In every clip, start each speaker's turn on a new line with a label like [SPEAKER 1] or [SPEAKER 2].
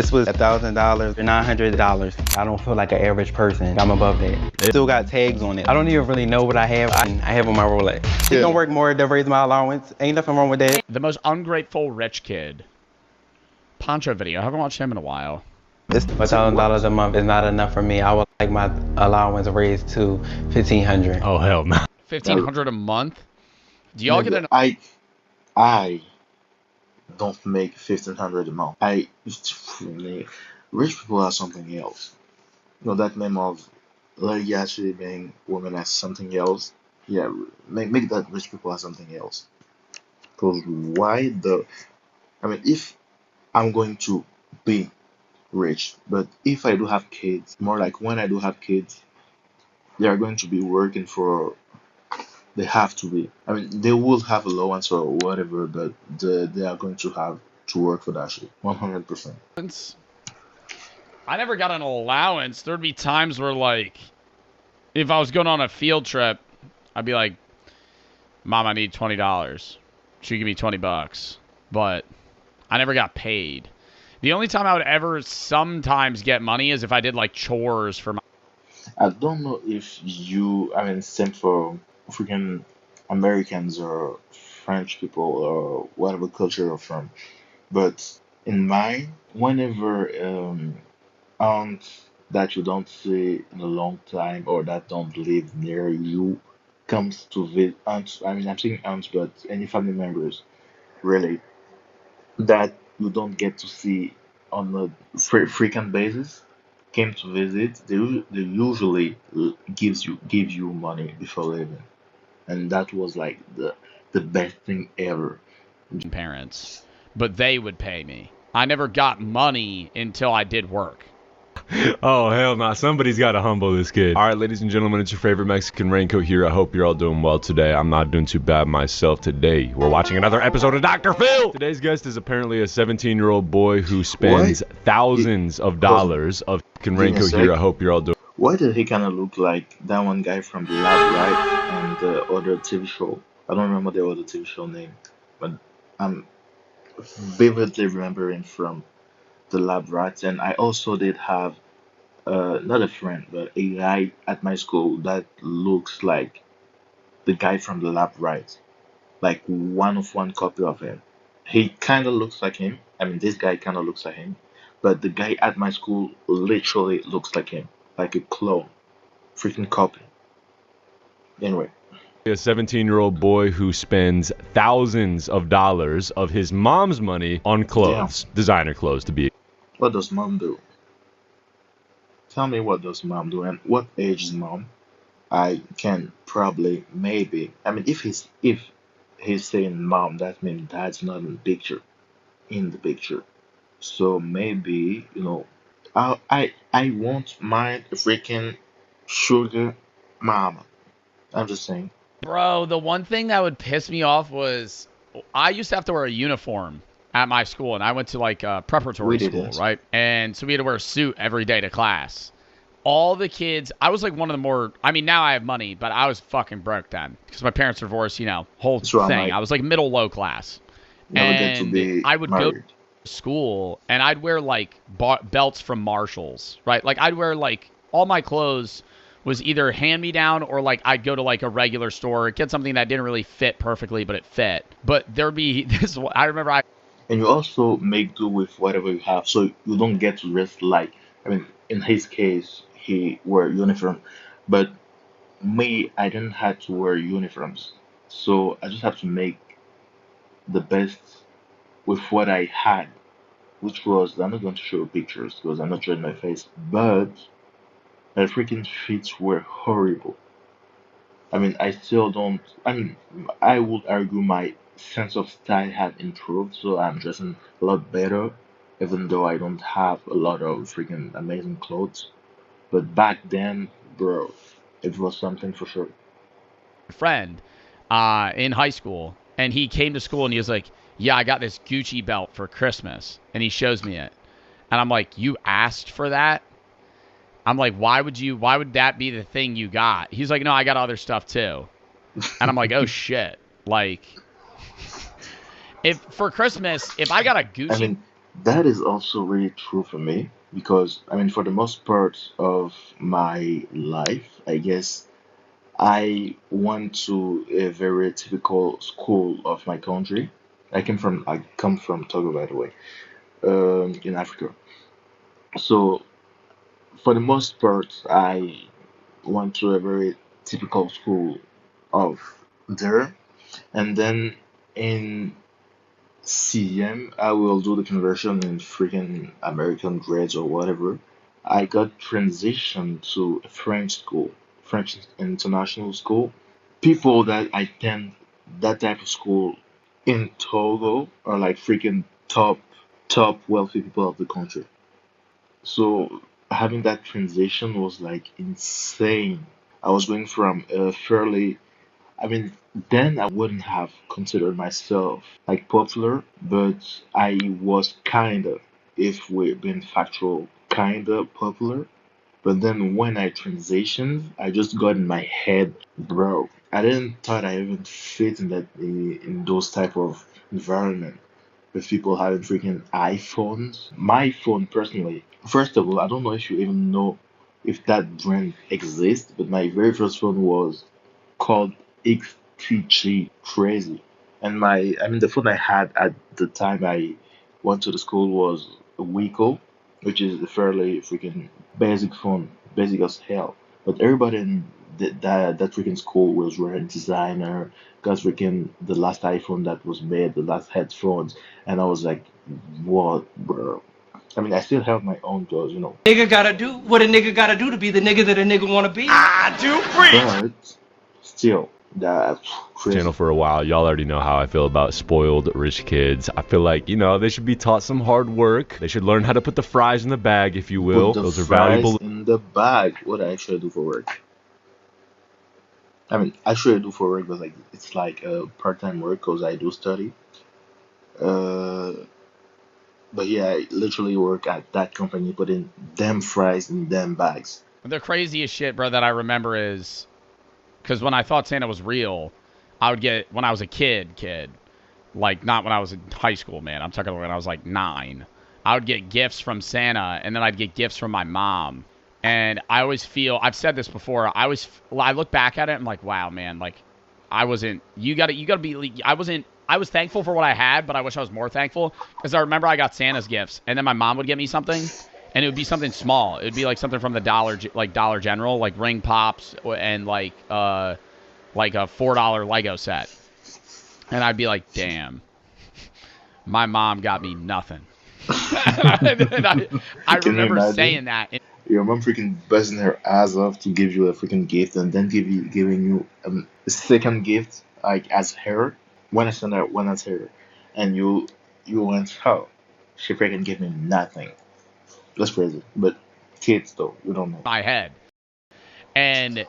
[SPEAKER 1] This was $1,000 or $900. I don't feel like an average person. I'm above that. It still got tags on it. I don't even really know what I have. I have on my Rolex. It's gonna work more to raise my allowance. Ain't nothing wrong with that.
[SPEAKER 2] The most ungrateful rich kid. Poncho video. I haven't watched him in a while.
[SPEAKER 1] This $1,000 a month is not enough for me. I would like my allowance raised to $1,500.
[SPEAKER 3] Oh hell no.
[SPEAKER 2] $1,500 a month. Do y'all get an?
[SPEAKER 4] I don't make $1,500 a month. Rich people are something else. You know that meme of lady actually being woman as something else. Yeah, make that rich people are something else. Because if I'm going to be rich, but if I do have kids, more like when I do have kids, they are going to be working for. They have to be. They will have allowance or whatever, but they are going to have to work for that shit. 100%.
[SPEAKER 2] I never got an allowance. There'd be times where, like, if I was going on a field trip, I'd be like, Mom, I need $20. She'd give me $20. But I never got paid. The only time I would ever sometimes get money is if I did, like, chores for my...
[SPEAKER 4] I don't know if same for freaking Americans or French people or whatever culture you're from, but in mine, whenever aunt that you don't see in a long time or that don't live near you comes to visit aunts, I'm saying aunts, but any family members really that you don't get to see on a frequent basis came to visit, they usually give you money before leaving, and that was like the best thing ever.
[SPEAKER 2] parents, but they would pay me. I never got money until I did work.
[SPEAKER 3] Oh hell no. Somebody's got to humble this kid. All right, ladies and gentlemen, it's your favorite Mexican raincoat here. I hope you're all doing well today. I'm not doing too bad myself today. We're watching another episode of Dr. Phil. Today's guest is apparently a 17-year-old boy who spends thousands of dollars of raincoat here. I hope you're all doing.
[SPEAKER 4] Why did he kind of look like that one guy from the lab, right? And the other TV show. I don't remember the other TV show name, but I'm vividly remembering from the lab rats. And I also did have not a friend, but a guy at my school that looks like the guy from the lab rats, like one of one copy of him. He kind of looks like him. This guy kind of looks like him, but the guy at my school literally looks like him, like a clone, freaking copy. Anyway.
[SPEAKER 3] A 17-year-old boy who spends thousands of dollars of his mom's money on clothes, designer clothes to be.
[SPEAKER 4] What does mom do? Tell me, what does mom do, and what age is mom? I can probably maybe. If he's saying mom, that means dad's not in the picture. So maybe I won't mind a freaking sugar mama. I'm just saying.
[SPEAKER 2] Bro, the one thing that would piss me off was I used to have to wear a uniform at my school, and I went to like a preparatory school, right? And so we had to wear a suit every day to class. All the kids, I was like one of the more, now I have money, but I was fucking broke then because my parents were divorced, whole thing. I was like middle, low class. And I would go to school and I'd wear like belts from Marshalls, right? Like I'd wear like all my clothes was either hand-me-down or like I'd go to like a regular store, get something that didn't really fit perfectly, but it fit. But there'd be this, I remember
[SPEAKER 4] And you also make do with whatever you have, so you don't get to risk like, in his case, he wear uniform, but me, I didn't have to wear uniforms, so I just have to make the best with what I had, which was, I'm not going to show pictures because I'm not showing my face, but my freaking fits were horrible. I still don't. I would argue my sense of style had improved, so I'm dressing a lot better, even though I don't have a lot of freaking amazing clothes. But back then, bro, it was something for sure.
[SPEAKER 2] friend in high school, and he came to school and he was like, yeah, I got this Gucci belt for Christmas, and he shows me it. And I'm like, you asked for that? I'm like, why would that be the thing you got? He's like, no, I got other stuff too. And I'm like, oh shit. Like, if for Christmas, if I got a Gucci,
[SPEAKER 4] That is also really true for me because, I mean, for the most part of my life, I guess I went to a very typical school of my country. I come from Togo, by the way, in Africa. So for the most part, I went to a very typical school of there, and then in CM, I will do the conversion in freaking American grades or whatever. I got transitioned to a French school, French international school. People that attend that type of school in Togo are like freaking top wealthy people of the country. So having that transition was like insane. I was going from a fairly, I mean, then I wouldn't have considered myself like popular, but I was kinda, if we're being factual, kinda popular. But then when I transitioned, I just got in my head, bro. I didn't thought I even fit in in those type of environment with people having freaking iPhones. My phone personally, first of all, I don't know if you even know if that brand exists, but my very first phone was called XTG Crazy. And I mean, the phone I had at the time I went to the school was a Wiko, which is a fairly freaking basic phone, basic as hell. But everybody in that freaking school was wearing designer, got freaking the last iPhone that was made, the last headphones, and I was like, what, bro? I mean, I still have my own clothes, you know.
[SPEAKER 5] Nigga gotta do what a nigga gotta do to be the nigga that a nigga wanna be.
[SPEAKER 4] But still, that's
[SPEAKER 3] Channel
[SPEAKER 4] crazy.
[SPEAKER 3] for a while. Y'all already know how I feel about spoiled rich kids. I feel like, they should be taught some hard work. They should learn how to put the fries in the bag, if you
[SPEAKER 4] Put
[SPEAKER 3] will.
[SPEAKER 4] the
[SPEAKER 3] Those are
[SPEAKER 4] fries
[SPEAKER 3] valuable.
[SPEAKER 4] in the bag. What I actually do for work. I mean, actually I do for work, but like it's like a part-time work because I do study. Uh, but yeah, I literally work at that company, putting them fries in them bags.
[SPEAKER 2] The craziest shit, bro, that I remember is because when I thought Santa was real, I would get when I was a kid, like not when I was in high school, man. I'm talking when I was like 9. I would get gifts from Santa, and then I'd get gifts from my mom. And I always feel I've said this before. I look back at it, and I'm like, wow, man, like I wasn't. You gotta be. I wasn't. I was thankful for what I had, but I wish I was more thankful because I remember I got Santa's gifts, and then my mom would get me something, and it would be something small. It would be like something from the Dollar General, like ring pops and like a $4 Lego set, and I'd be like, damn, my mom got me nothing. I
[SPEAKER 4] Can you
[SPEAKER 2] remember
[SPEAKER 4] imagine?
[SPEAKER 2] saying that.
[SPEAKER 4] Your mom freaking busting her ass off to give you a freaking gift and then giving you a second gift like as her when I sent her when as her and you went, oh, she freaking gave me nothing. That's crazy. But kids though, we don't know.
[SPEAKER 2] My head. And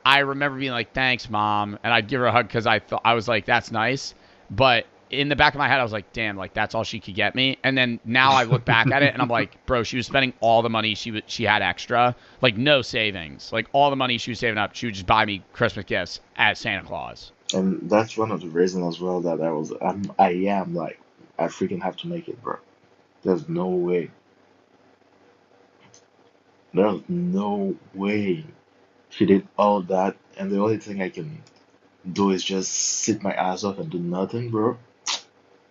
[SPEAKER 2] I remember being like, "Thanks, mom," and I'd give her a hug because I was like, "That's nice," but in the back of my head, I was like, "Damn, like that's all she could get me." And then now I look back at it and I'm like, "Bro, she was spending all the money she had extra, like no savings, like all the money she was saving up. She would just buy me Christmas gifts as Santa Claus."
[SPEAKER 4] And that's one of the reasons as well that I am like I freaking have to make it, bro. There's no way. There's no way she did all that and the only thing I can do is just sit my ass off and do nothing, bro.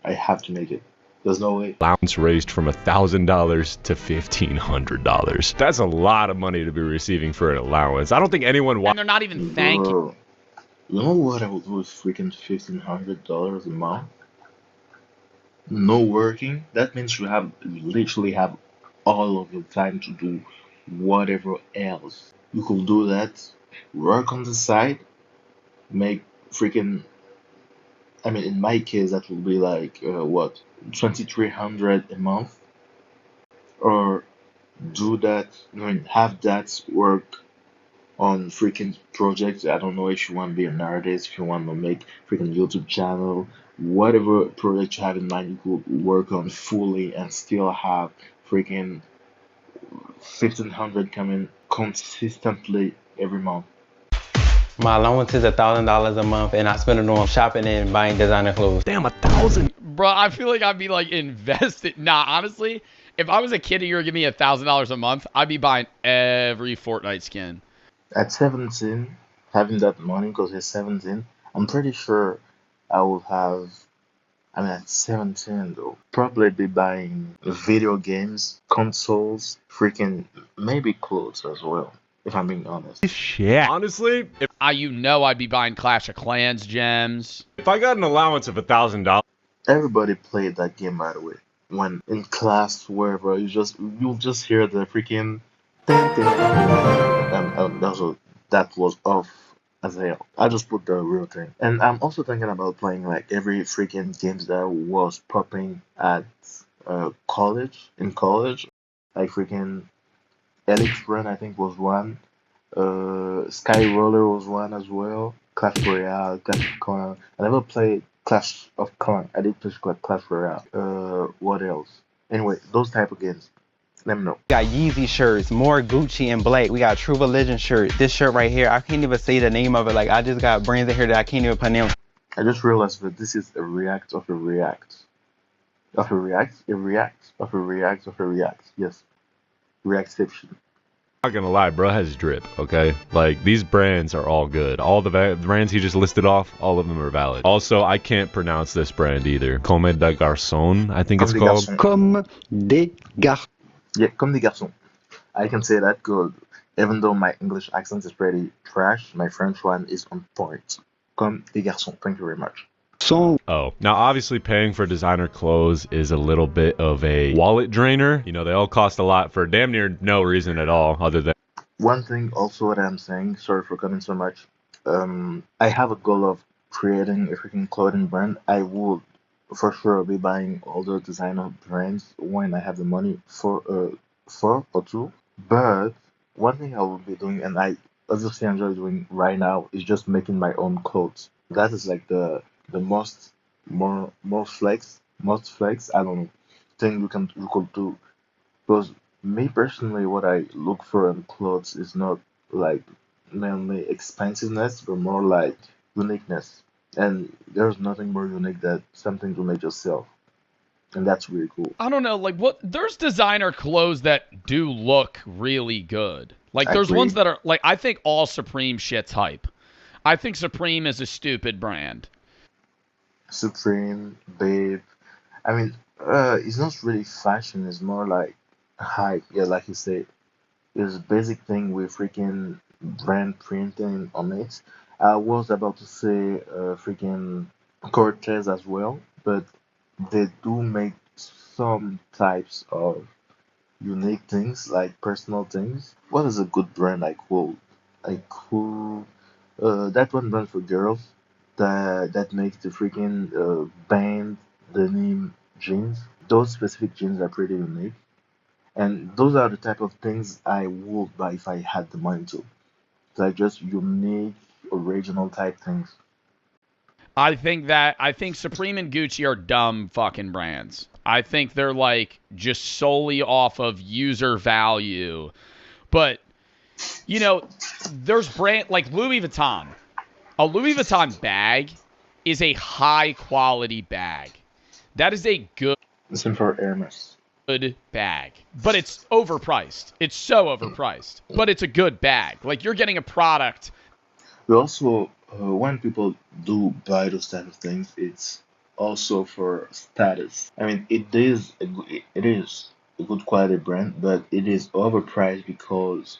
[SPEAKER 4] I have to make it. There's no way.
[SPEAKER 3] Allowance raised from $1,000 to $1,500. That's a lot of money to be receiving for an allowance. I don't think anyone
[SPEAKER 2] And they're not even thanking.
[SPEAKER 4] Bro, you know what I would do with freaking $1,500 a month? No working. That means you literally have all of your time to do whatever else. You could do that, work on the side, make freaking. I mean, in my case, that would be like what, 2,300 a month, or do that. I mean, have that work on freaking projects. I don't know if you want to be an artist, if you want to make freaking YouTube channel, whatever project you have in mind, you could work on fully and still have freaking 1,500 coming consistently every month.
[SPEAKER 1] My allowance is $1,000 a month, and I spend it on shopping and buying designer clothes.
[SPEAKER 3] Damn, 1,000.
[SPEAKER 2] Bro, I feel like I'd be like invested. Nah, honestly, if I was a kid and you were giving me $1,000 a month, I'd be buying every Fortnite skin.
[SPEAKER 4] At 17, having that money because he's 17, I'm pretty sure I will have. I mean, at 17 though, probably be buying video games, consoles, freaking maybe clothes as well. If I'm being honest.
[SPEAKER 3] Shit. Honestly,
[SPEAKER 2] I'd be buying Clash of Clans gems.
[SPEAKER 3] if I got an allowance of $1,000.
[SPEAKER 4] Everybody played that game, by the way. When in class, wherever you'll just hear the freaking dun, dun, dun, that was off as hell. I just put the real thing, and I'm also thinking about playing like every freaking games that was popping at college in college, like freaking Elite Run I think was one, Sky Roller was one as well. Clash Royale, Clash of Clans. I never played Clash of Clans. I did play Clash Royale. What else? Anyway, those type of games. Let me know.
[SPEAKER 1] We got Yeezy shirts, more Gucci and Blake. We got True Religion shirt. This shirt right here, I can't even say the name of it. Like, I just got brands in here that I can't even pronounce.
[SPEAKER 4] I just realized that this is a react of a react. Of a react? A react of a react of a react. Yes. Reactception.
[SPEAKER 3] Not gonna lie, bro has drip, okay? Like, these brands are all good. All the brands he just listed off, all of them are valid. Also, I can't pronounce this brand either. Comme des Garçons, I think it's called.
[SPEAKER 1] Comme des garçons.
[SPEAKER 4] Yeah, comme des garçons. I can say that good. Even though my English accent is pretty trash, my French one is on point. Comme des garçons. Thank you very much.
[SPEAKER 3] Oh, now obviously paying for designer clothes is a little bit of a wallet drainer. You know, they all cost a lot for damn near no reason at all other than.
[SPEAKER 4] One thing also what I'm saying, sorry for coming so much. I have a goal of creating a freaking clothing brand. I would for sure be buying all the designer brands when I have the money for or two. But one thing I will be doing, and I obviously enjoy doing right now, is just making my own clothes. That is like the most flex. I don't know thing you could do because me personally, what I look for in clothes is not like mainly expensiveness, but more like uniqueness. And there's nothing more unique than something to make yourself, and that's really cool.
[SPEAKER 2] I don't know, like what there's designer clothes that do look really good. Like
[SPEAKER 4] I
[SPEAKER 2] there's
[SPEAKER 4] agree.
[SPEAKER 2] ones that are like I think all Supreme shit's hype. I think Supreme is a stupid brand.
[SPEAKER 4] Supreme, Babe. I mean, it's not really fashion. It's more like hype. Yeah, like you said, it's a basic thing with freaking brand printing on it. I was about to say freaking Cortez as well, but they do make some types of unique things, like personal things. What is a good brand I cool? That one brand for girls that makes the freaking band denim jeans. Those specific jeans are pretty unique, and those are the type of things I would buy if I had the money to. Like just unique, original type things.
[SPEAKER 2] I think Supreme and Gucci are dumb fucking brands. I think they're like just solely off of user value. But you know, there's brand like Louis Vuitton. A Louis Vuitton bag is a high quality bag. That is a good
[SPEAKER 4] Listen for Hermes.
[SPEAKER 2] bag. But it's overpriced. It's so overpriced. But it's a good bag. Like you're getting a product.
[SPEAKER 4] We also, when people do buy those type of things, it's also for status. I mean, it is a good quality brand, but it is overpriced because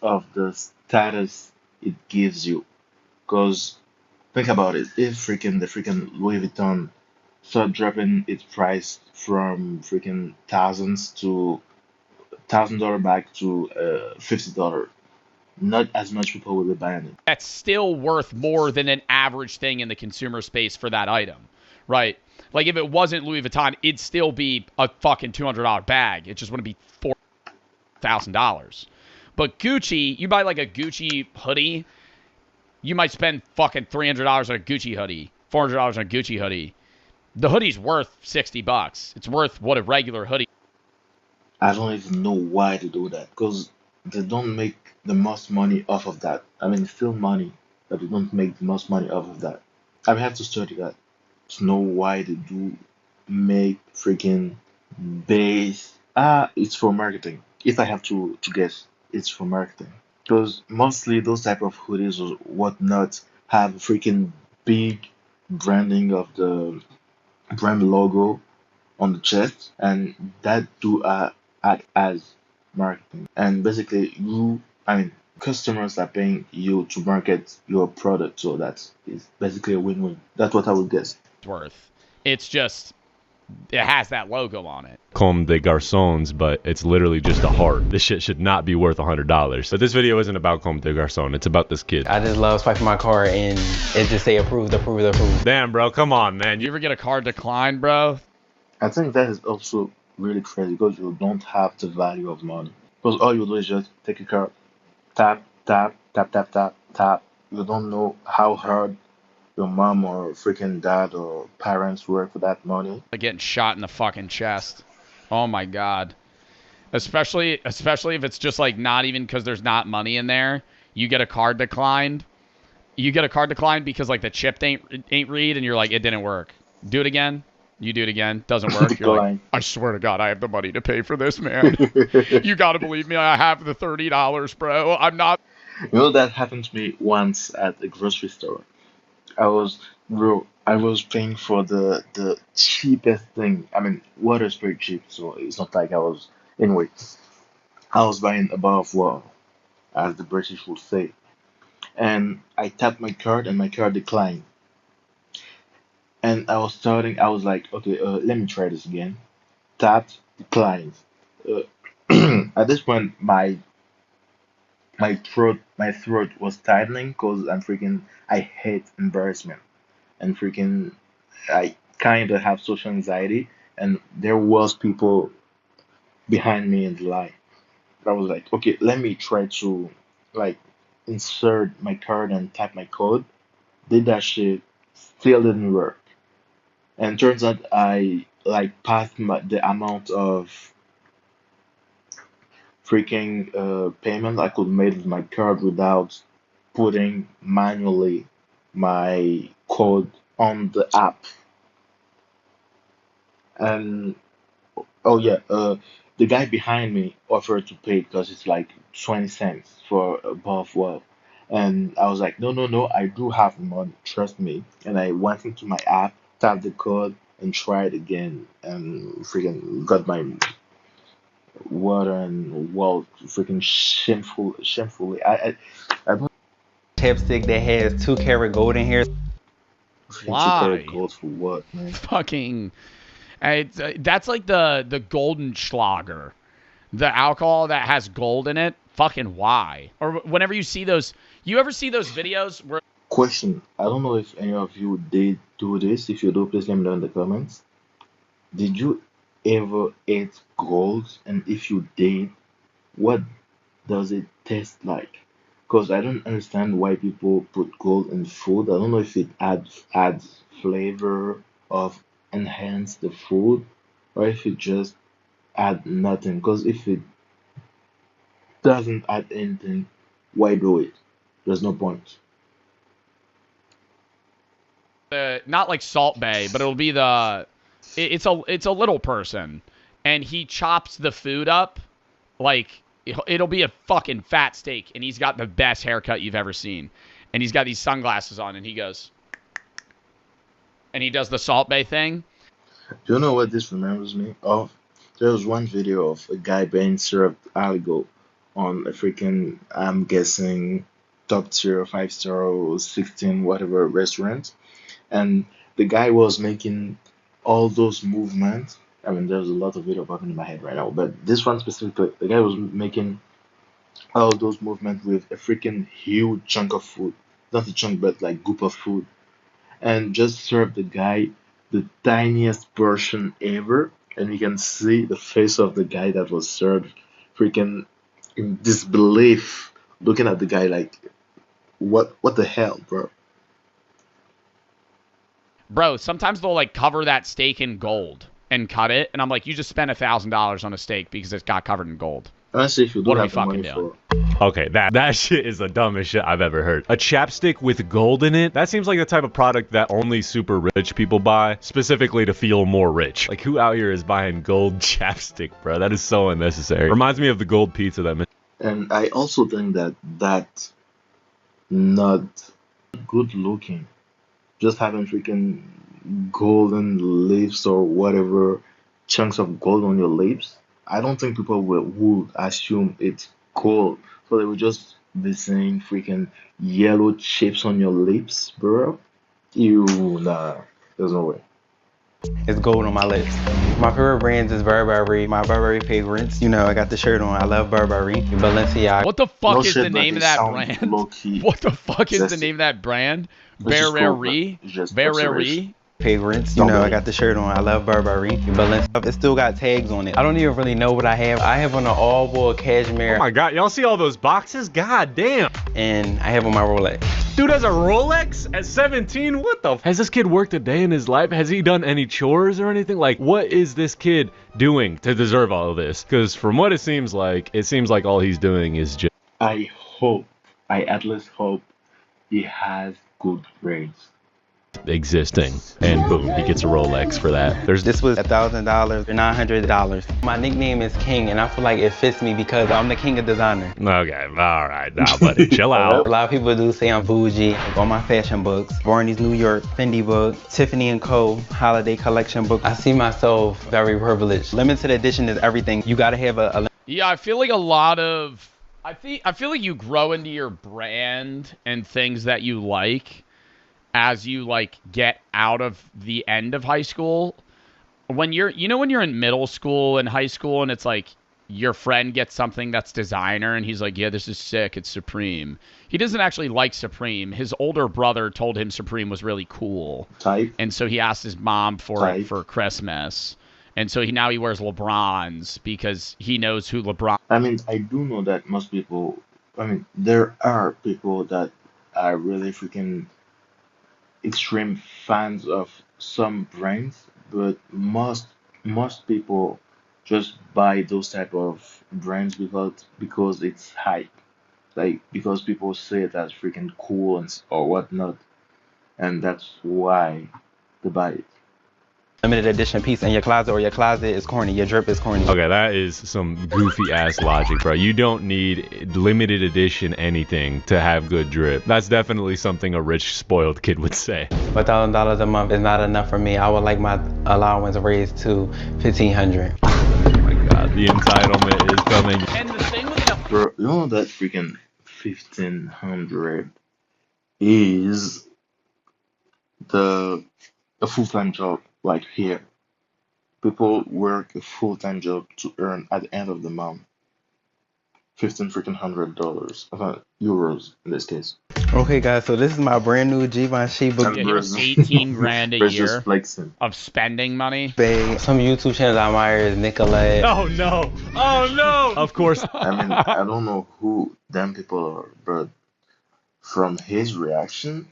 [SPEAKER 4] of the status it gives you. Because think about it, if the freaking Louis Vuitton start dropping its price from freaking thousands to $1,000 back to $50, not as much people will be buying it.
[SPEAKER 2] That's still worth more than an average thing in the consumer space for that item. Right? Like if it wasn't Louis Vuitton, it'd still be a fucking $200 bag. It just wouldn't be $4,000. But Gucci, you buy like a Gucci hoodie, you might spend fucking $300 on a Gucci hoodie, $400 on a Gucci hoodie. The hoodie's worth $60. It's worth what a regular hoodie.
[SPEAKER 4] I don't even know why they do that because they don't make the most money off of that. I mean, it's still money, but they don't make the most money off of that. I have to study that to know why they do make freaking base. It's for marketing. If I have to guess, it's for marketing. Because mostly those type of hoodies or whatnot have freaking big branding of the brand logo on the chest, and that do act as marketing. And basically, I mean, customers are paying you to market your product, so that's is basically a win-win. That's what I would guess.
[SPEAKER 2] Worth. It's just it has that logo on it.
[SPEAKER 3] Comme des garçons, but it's literally just a heart. This shit should not be worth $100. But this video isn't about Comme des garçons. It's about this kid.
[SPEAKER 1] I just love swiping my card and it just say approved, approved, approved.
[SPEAKER 3] Damn, bro, come on, man.
[SPEAKER 2] You ever get a card declined, bro?
[SPEAKER 4] I think that is also really crazy because you don't have the value of money. Because all you do is just take a card, tap, tap, tap, tap, tap, tap. You don't know how hard your mom or freaking dad or parents work for that money.
[SPEAKER 2] Like getting shot in the fucking chest. Oh my god. Especially if it's just like not even because there's not money in there. You get a card declined. You get a card declined because like the chip ain't read, and you're like, it didn't work. Do it again. You do it again. Doesn't work. You're like, I swear to God, I have the money to pay for this, man. You gotta believe me. I have the $30, bro. I'm not.
[SPEAKER 4] You know that happened to me once at a grocery store. I was paying for the cheapest thing. I mean, water is very cheap, so it's not like I was. Anyway, I was buying a bar of water, as the British would say, and I tapped my card, and my card declined. And I was like, okay, let me try this again. Tapped, declined. Uh, at this point, my throat was tightening because I hate embarrassment and freaking I kind of have social anxiety, and there was people behind me in the line. I was like, okay, let me try to like insert my card and type my code. Did that shit, still didn't work, and turns out I like passed the amount of freaking payment I could make with my card without putting manually my code on the app. And oh yeah, the guy behind me offered to pay because it's like 20 cents for a bar of water. And I was like, no, no, no, I do have the money, trust me. And I went into my app, tapped the code, and tried again, and freaking got my water and well, freaking shamefully. I don't
[SPEAKER 1] Chapstick that has 2 karat gold in here.
[SPEAKER 4] think to
[SPEAKER 2] Why?
[SPEAKER 4] gold for what, man?
[SPEAKER 2] Fucking. That's like the golden Schlager. The alcohol that has gold in it. Fucking why? Or whenever you see those. You ever see those videos where.
[SPEAKER 4] Question. I don't know if any of you did do this. If you do, please let me know in the comments. Did you ever eat gold? And if you did, what does it taste like? Because I don't understand why people put gold in food. I don't know if it adds flavor of enhance the food or if it just add nothing. Because if it doesn't add anything, why do it? There's no point.
[SPEAKER 2] Not like Salt Bay, but it'll be the. It's a little person, and he chops the food up like it'll be a fucking fat steak, and he's got the best haircut you've ever seen, and he's got these sunglasses on, and he goes, and he does the Salt Bay thing.
[SPEAKER 4] Do you know what this remembers me of? There was one video of a guy being served aligo on a freaking, I'm guessing, top tier, 5 star, or 16, whatever restaurant. And the guy was making all those movements. I mean, there's a lot of video popping in my head right now, but this one specifically, the guy was making all those movements with a freaking huge chunk of food. Not a chunk, but like group of food. And just served the guy the tiniest portion ever. And you can see the face of the guy that was served freaking in disbelief, looking at the guy like, what the hell, bro?
[SPEAKER 2] Bro, sometimes they'll like cover that steak in gold and cut it, and I'm like, you just spent $1,000 on a steak because it's got covered in gold.
[SPEAKER 4] Honestly, if you do
[SPEAKER 2] What are we
[SPEAKER 4] have the money
[SPEAKER 2] fucking doing?
[SPEAKER 4] for,
[SPEAKER 3] Okay, that shit is the dumbest shit I've ever heard. A chapstick with gold in it? That seems like the type of product that only super rich people buy, specifically to feel more rich. Like, who out here is buying gold chapstick, bro? That is so unnecessary. Reminds me of the gold pizza that...
[SPEAKER 4] and I also think that that's not good looking. Just having freaking golden lips or whatever chunks of gold on your lips. I don't think people would assume it's gold. So they would just be seeing freaking yellow chips on your lips, bro. Ew, nah. There's no way.
[SPEAKER 1] It's gold on my lips. My favorite brands is Burberry. My Burberry favorites. You know, I got the shirt on. I love Burberry. Balenciaga.
[SPEAKER 2] What the fuck
[SPEAKER 4] No
[SPEAKER 2] is
[SPEAKER 4] shit,
[SPEAKER 2] the
[SPEAKER 4] but
[SPEAKER 2] name
[SPEAKER 4] it
[SPEAKER 2] of that
[SPEAKER 4] sounds
[SPEAKER 2] brand?
[SPEAKER 4] low-key
[SPEAKER 2] What the fuck is the
[SPEAKER 4] sexy.
[SPEAKER 2] name of that brand?
[SPEAKER 4] Which is cool, but
[SPEAKER 2] Burberry?
[SPEAKER 4] it's just
[SPEAKER 2] Burberry?
[SPEAKER 4] observation.
[SPEAKER 1] Favorites. You know, I got the shirt on. I love Burberry. Balenciaga. It still got tags on it. I don't even really know what I have. I have on an all-wool cashmere.
[SPEAKER 3] Oh my god, y'all see all those boxes? God damn.
[SPEAKER 1] And I have on my Rolex.
[SPEAKER 3] Dude has a Rolex at 17? What the Has this kid worked a day in his life? Has he done any chores or anything? Like, what is this kid doing to deserve all of this? Because from what it seems like all he's doing is just...
[SPEAKER 4] I at least hope he has good grades.
[SPEAKER 3] existing, and boom, he gets a Rolex for that.
[SPEAKER 1] This was $1,000 or $900. My nickname is King, and I feel like it fits me because I'm the king of designer.
[SPEAKER 3] Okay, all right, now, buddy, chill out.
[SPEAKER 1] A lot of people do say I'm bougie. Like on my fashion books, Barney's New York, Fendi book, Tiffany & Co. holiday collection book. I see myself very privileged. Limited edition is everything. You gotta have a
[SPEAKER 2] Yeah, I feel like a lot of... I feel like you grow into your brand and things that you like as you like get out of the end of high school. When you're in middle school and high school and it's like your friend gets something that's designer and he's like, yeah, this is sick, it's Supreme. He doesn't actually like Supreme. His older brother told him Supreme was really cool.
[SPEAKER 4] Type.
[SPEAKER 2] And so he asked his mom for it for Christmas. And so now he wears LeBrons because he knows who LeBron...
[SPEAKER 4] I mean, I do know that most people, there are people that are really freaking extreme fans of some brands, but most people just buy those type of brands because it's hype, like because people say that's freaking cool or whatnot, and that's why they buy it.
[SPEAKER 1] limited edition piece in your closet, or your closet is corny, your drip is corny.
[SPEAKER 3] Okay, that is some goofy ass logic, bro. You don't need limited edition anything to have good drip. That's definitely something a rich, spoiled kid would say.
[SPEAKER 1] $1,000 a month is not enough for me. I would like my allowance raised to $1,500.
[SPEAKER 3] Oh my god, the entitlement is coming.
[SPEAKER 2] And the thing with the...
[SPEAKER 4] Bro, you know that freaking 1,500 is a full-time job. Like here, people work a full-time job to earn at the end of the month $1,500, euros in this case.
[SPEAKER 1] Okay, guys, so this is my brand new Givenchy book.
[SPEAKER 4] And
[SPEAKER 2] Yeah, he was 18 grand a
[SPEAKER 4] Versus
[SPEAKER 2] year
[SPEAKER 4] flexing.
[SPEAKER 2] of spending money.
[SPEAKER 1] Babe, some YouTube channels I admire is Nicolette.
[SPEAKER 3] Oh no! Oh no! Of course.
[SPEAKER 4] I mean, I don't know who them people are, but from his reaction,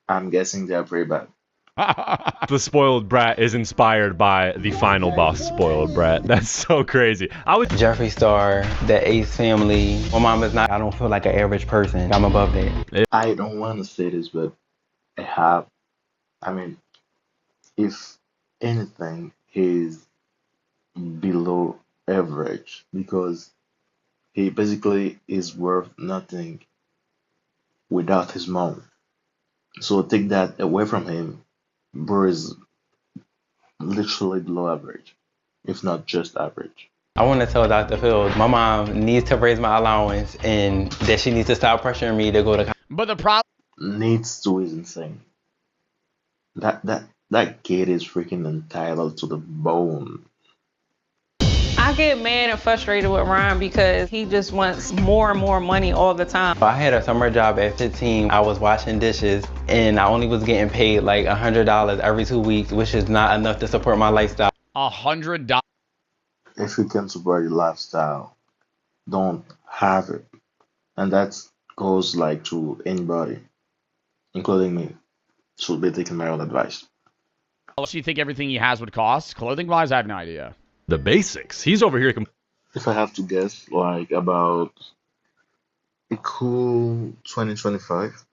[SPEAKER 4] I'm guessing they're very bad.
[SPEAKER 3] The spoiled brat is inspired by the final boss spoiled brat. That's so crazy.
[SPEAKER 1] Jeffree Star, the Ace family. My mom is not, I don't feel like an average person. I'm above that.
[SPEAKER 4] I don't want to say this, but I mean, if anything, he's below average because he basically is worth nothing without his mom. So take that away from him, bro is literally below average, if not just average.
[SPEAKER 1] I want to tell Dr. Phil, my mom needs to raise my allowance and that she needs to stop pressuring me to go to college.
[SPEAKER 2] But the problem...
[SPEAKER 4] Needs to is insane. That kid is freaking entitled to the bone.
[SPEAKER 6] I get mad and frustrated with Ryan because he just wants more and more money all the time.
[SPEAKER 1] I had a summer job at 15. I was washing dishes and I only was getting paid like $100 every 2 weeks, which is not enough to support my lifestyle.
[SPEAKER 2] $100.
[SPEAKER 4] If you can support your lifestyle, don't have it. And that goes like to anybody, including me, should be taking my own advice.
[SPEAKER 2] Unless you think everything he has would cost. Clothing wise, I have no idea.
[SPEAKER 3] The basics. He's over here.
[SPEAKER 4] If I have to guess, like about a cool 2025.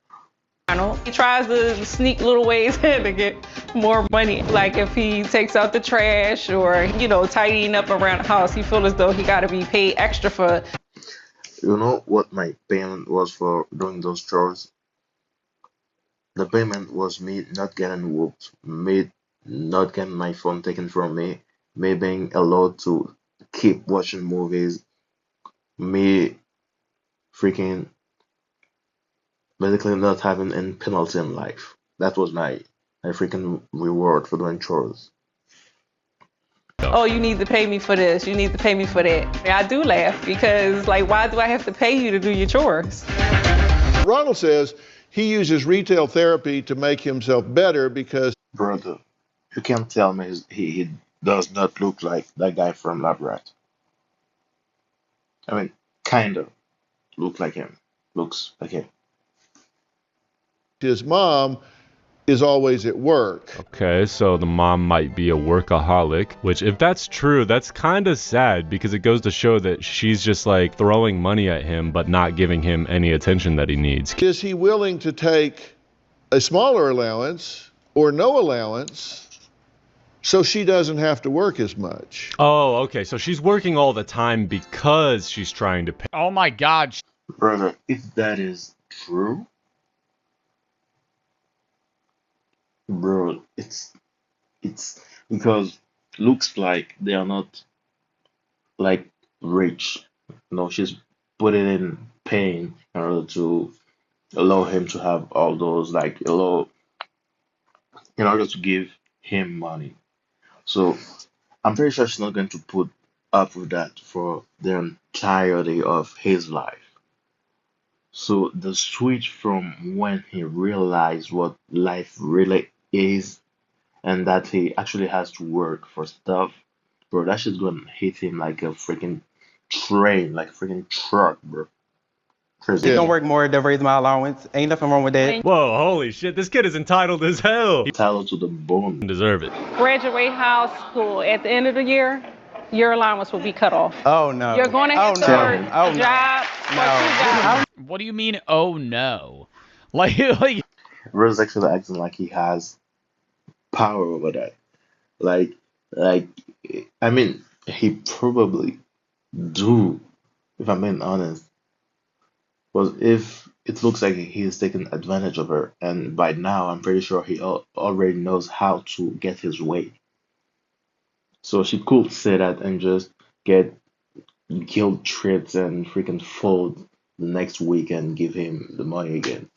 [SPEAKER 6] He tries to sneak little ways in to get more money. Like if he takes out the trash or, tidying up around the house, he feels as though he got to be paid extra for.
[SPEAKER 4] You know what my payment was for doing those chores? The payment was me not getting whooped, me not getting my phone taken from me being allowed to keep watching movies, me freaking basically not having any penalty in life. That was my freaking reward for doing chores.
[SPEAKER 6] Oh, you need to pay me for this. You need to pay me for that. I do laugh because, like, why do I have to pay you to do your chores?
[SPEAKER 7] Ronald says he uses retail therapy to make himself better because
[SPEAKER 4] Brother, you can't tell me he does not look like that guy from Lab Rat. I mean, kind of look like him. Looks like him.
[SPEAKER 7] his mom is always at work.
[SPEAKER 3] Okay, so the mom might be a workaholic, which if that's true, that's kind of sad because it goes to show that she's just like throwing money at him but not giving him any attention that he needs.
[SPEAKER 7] Is he willing to take a smaller allowance or no allowance so she doesn't have to work as much?
[SPEAKER 3] Oh, okay, so she's working all the time because she's trying to pay.
[SPEAKER 2] Oh my God.
[SPEAKER 4] Brother, if that is true, bro, it's because looks like they are not like rich. No, she's put it in pain in order to allow him to have all those like allow in order to give him money. So I'm pretty sure she's not going to put up with that for the entirety of his life. So the switch from when he realized what life really is and that he actually has to work for stuff, bro, that shit's gonna hit him like a freaking train, like a freaking truck, bro. Crazy.
[SPEAKER 1] He's gonna work more to raise my allowance. Ain't nothing wrong with that.
[SPEAKER 3] Whoa, holy shit, this kid is entitled as hell. He
[SPEAKER 4] Entitled to the bone.
[SPEAKER 3] deserve it.
[SPEAKER 6] Graduate high school at the end of the year, your allowance will be cut off.
[SPEAKER 1] Oh no.
[SPEAKER 6] You're going to have to
[SPEAKER 1] no.
[SPEAKER 6] work
[SPEAKER 1] Oh,
[SPEAKER 6] a
[SPEAKER 1] no.
[SPEAKER 6] job for
[SPEAKER 1] No.
[SPEAKER 6] 2 jobs.
[SPEAKER 2] What do you mean, oh no? Like
[SPEAKER 4] Bro's actually acting like he has power over that. Like, I mean, he probably do, if I'm being honest. But if it looks like he is taking advantage of her, and by now I'm pretty sure he already knows how to get his way. So she could say that and just get guilt trips and freaking fold the next week and give him the money again.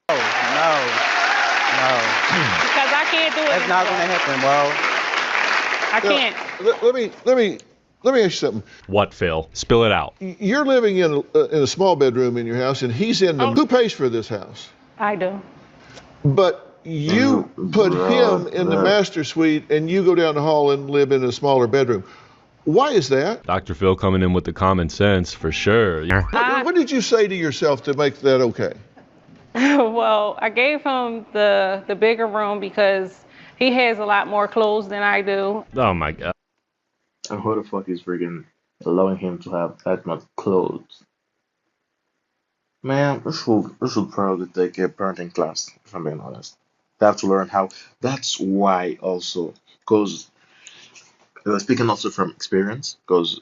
[SPEAKER 1] No.
[SPEAKER 6] Because I can't do it.
[SPEAKER 1] That's not gonna happen, bro.
[SPEAKER 6] I can't.
[SPEAKER 7] Let me ask you something.
[SPEAKER 3] What, Phil? Spill it out.
[SPEAKER 7] You're living in a small bedroom in your house, and he's in the. Who pays for this house?
[SPEAKER 6] I do.
[SPEAKER 7] But you put him in the
[SPEAKER 4] Bruh.
[SPEAKER 7] master suite, and you go down the hall and live in a smaller bedroom. Why is that?
[SPEAKER 3] Dr. Phil coming in with the common sense for sure.
[SPEAKER 7] What did you say to yourself to make that okay?
[SPEAKER 6] Well, I gave him the bigger room because he has a lot more clothes than I do.
[SPEAKER 3] Oh my god.
[SPEAKER 4] And who the fuck is freaking allowing him to have that much clothes? Man, we should probably take a parenting class, if I'm being honest. They have to learn how. That's why also, because speaking also from experience, because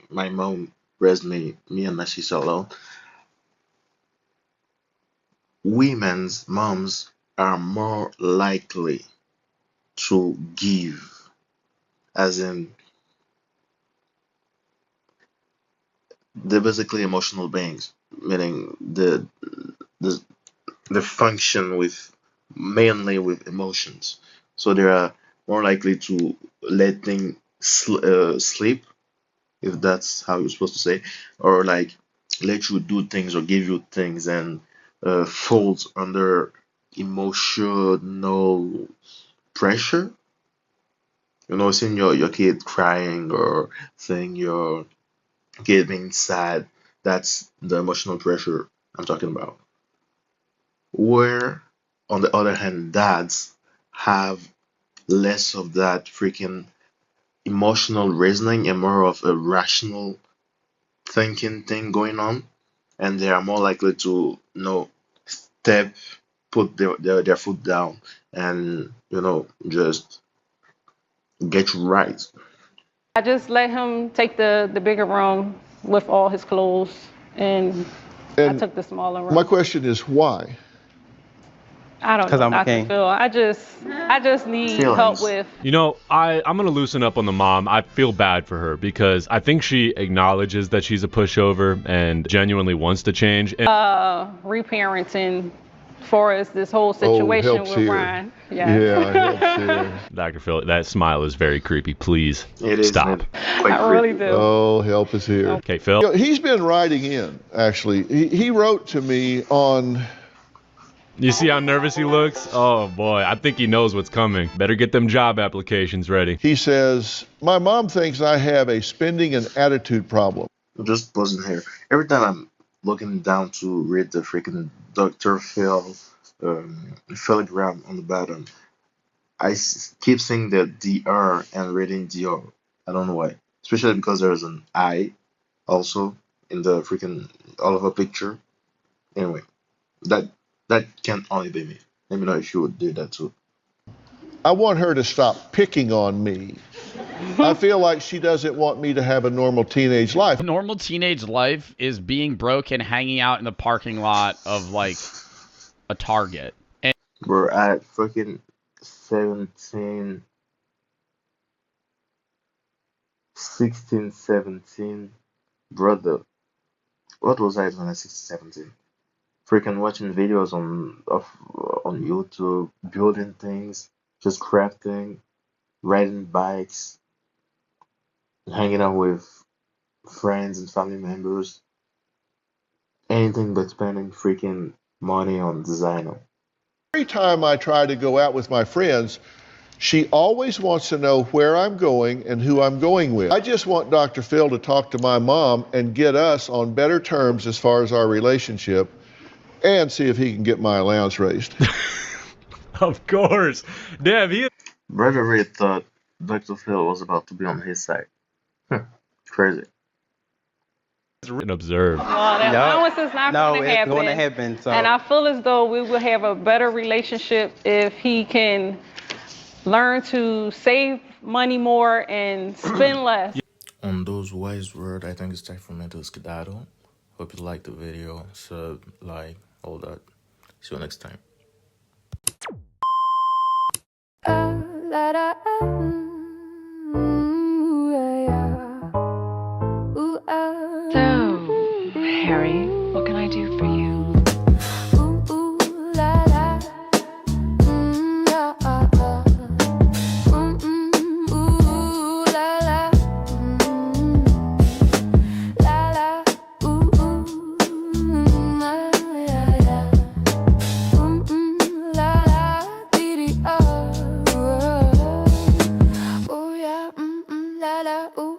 [SPEAKER 4] my mom raised me and my sister alone. Women's moms are more likely to give, as in they're basically emotional beings, meaning the they function with mainly with emotions. So they are more likely to let things sleep, if that's how you're supposed to say, or like let you do things or give you things and fold under emotional pressure. You know, seeing your kid crying or seeing your kid being sad, that's the emotional pressure I'm talking about. Where, on the other hand, dads have less of that freaking emotional reasoning and more of a rational thinking thing going on, and they are more likely to, step, put their foot down, and just get right.
[SPEAKER 6] I just let him take the bigger room with all his clothes, and I
[SPEAKER 7] And
[SPEAKER 6] took the smaller
[SPEAKER 7] my
[SPEAKER 6] room.
[SPEAKER 7] question is why?
[SPEAKER 6] I don't
[SPEAKER 1] 'Cause
[SPEAKER 6] know,
[SPEAKER 1] I'm a
[SPEAKER 6] Dr.
[SPEAKER 1] king.
[SPEAKER 6] Phil. I just need help
[SPEAKER 4] Feelings.
[SPEAKER 6] with.
[SPEAKER 3] You know, I'm gonna loosen up on the mom. I feel bad for her because I think she acknowledges that she's a pushover and genuinely wants to change. And
[SPEAKER 6] Reparenting for us this whole
[SPEAKER 7] Oh,
[SPEAKER 6] situation
[SPEAKER 7] helps
[SPEAKER 6] with
[SPEAKER 7] here.
[SPEAKER 6] Ryan.
[SPEAKER 7] Yeah,
[SPEAKER 6] Yes.
[SPEAKER 7] helps here.
[SPEAKER 3] Dr. Phil, that smile is very creepy. Please
[SPEAKER 4] It is
[SPEAKER 3] stop.
[SPEAKER 4] quite
[SPEAKER 6] I really
[SPEAKER 4] creepy.
[SPEAKER 6] do.
[SPEAKER 7] Oh, help is here.
[SPEAKER 3] Okay, Phil.
[SPEAKER 7] You know, he's been writing in, actually. He wrote to me on,
[SPEAKER 3] You see how nervous he looks? Oh boy, I think he knows what's coming. Better get them job applications ready.
[SPEAKER 7] he says, my mom thinks I have a spending and attitude problem.
[SPEAKER 4] Just buzzing here. Every time I'm looking down to read the freaking Dr. Phil Philgram on the bottom, keep seeing the DR and reading DR. I don't know why. Especially because there's an I also in the freaking all of a picture. Anyway, that that can only be me. Let me know if you would do that too.
[SPEAKER 7] I want her to stop picking on me. I feel like she doesn't want me to have a normal teenage life.
[SPEAKER 2] Normal teenage life is being broke and hanging out in the parking lot of like a Target. And
[SPEAKER 4] We're at freaking 17, 16, 17. Brother, what was I when I was 16, 17? Freaking watching videos on YouTube, building things, just crafting, riding bikes, hanging out with friends and family members, anything but spending freaking money on designer.
[SPEAKER 7] Every time I try to go out with my friends, she always wants to know where I'm going and who I'm going with. I just want Dr. Phil to talk to my mom and get us on better terms as far as our relationship, and see if he can get my allowance raised.
[SPEAKER 3] Of course. Damn, he
[SPEAKER 4] Brother really thought Dr. Phil was about to be on his side. Crazy.
[SPEAKER 3] and observe.
[SPEAKER 6] Well, the
[SPEAKER 1] Yup.
[SPEAKER 6] allowance is not
[SPEAKER 1] No,
[SPEAKER 6] going to
[SPEAKER 1] it's
[SPEAKER 6] happen.
[SPEAKER 1] going to happen. So.
[SPEAKER 6] And I feel as though we will have a better relationship if he can learn to save money more and spend less.
[SPEAKER 8] On those wise words, I think it's time for me to skedaddle. Hope you liked the video, sub, like, all that. See you next time.
[SPEAKER 9] So, Harry, what can I do for you?
[SPEAKER 10] Ooh,